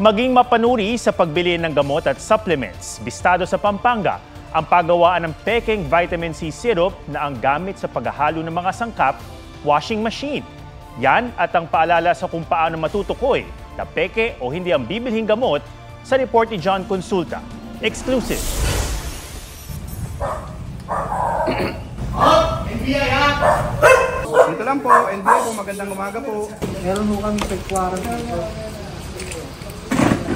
Maging mapanuri sa pagbili ng gamot at supplements. Bistado sa Pampanga ang paggawaan ng peking vitamin C syrup na ang gamit sa paghahalo ng mga sangkap, washing machine. Yan at ang paalala sa kung paano matutukoy na peke o hindi ang bibilhing gamot sa report ni John Consulta. Exclusive. NBI ha! Dito lang po, NBI po, magandang umaga po. Meron po kami pagkuwaran dito.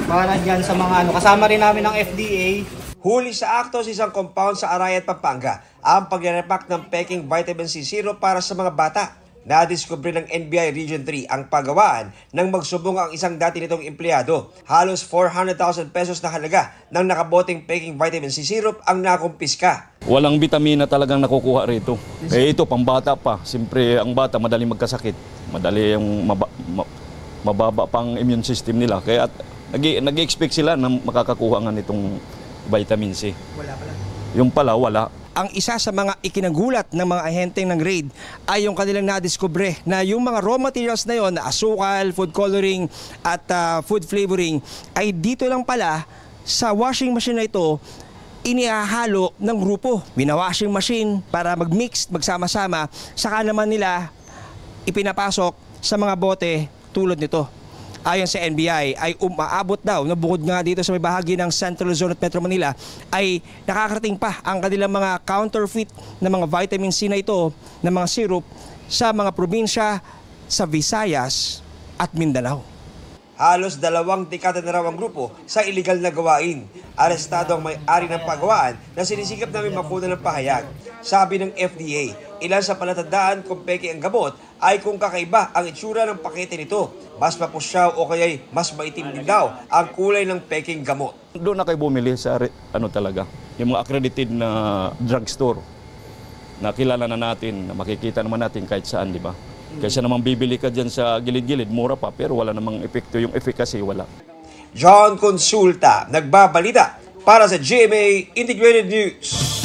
Para dyan sa mga kasama rin namin ng FDA. Huli sa akto sa isang compound sa Arayat, Pampanga ang pagre-repack ng peking vitamin C syrup para sa mga bata. Nadiskubre ng NBI Region 3 ang paggawaan ng magsubong ang isang dati nitong empleyado. Halos 400,000 pesos na halaga ng nakaboteng peking vitamin C syrup ang nakumpiska. Walang bitamina talagang nakukuha rito. Ito, pambata pa. Siyempre, ang bata madaling magkasakit. Madali yung mababa pang immune system nila. Kaya nag-expect sila na makakakuha nga nitong vitamin C. Wala pala. Yung pala, wala. Ang isa sa mga ikinagulat ng mga ahenteng ng raid ay yung kanilang nadiskubre na yung mga raw materials na yon, na asukal, food coloring at food flavoring, ay dito lang pala sa washing machine na ito inihahalo ng grupo. Washing machine para mag-mix, magsama-sama, saka naman nila ipinapasok sa mga bote tulad nito. Ayon sa NBI ay umaabot daw na bukod nga dito sa may bahagi ng Central Luzon at Metro Manila ay nakakarating pa ang kanilang mga counterfeit na mga vitamin C na ito na mga syrup sa mga probinsya sa Visayas at Mindanao. Halos 2 dekada na raw ang grupo sa iligal na gawain. Arestado ang may-ari ng pagawaan na sinisikap namin mapuna ng pahayag. Sabi ng FDA, ilan sa palatandaan kung peke ang gamot ay kung kakaiba ang itsura ng pakete nito. Mas mapusyaw o kaya'y mas maitim din daw ang kulay ng peking gamot. Doon na kayo bumili sa talaga, yung mga accredited na drugstore na kilala na natin, na makikita naman natin kahit saan, di ba? Kaysa naman bibili ka dyan sa gilid-gilid, mura pa, pero wala namang epekto. Yung efficacy, wala. John Consulta, nagbabalita para sa GMA Integrated News.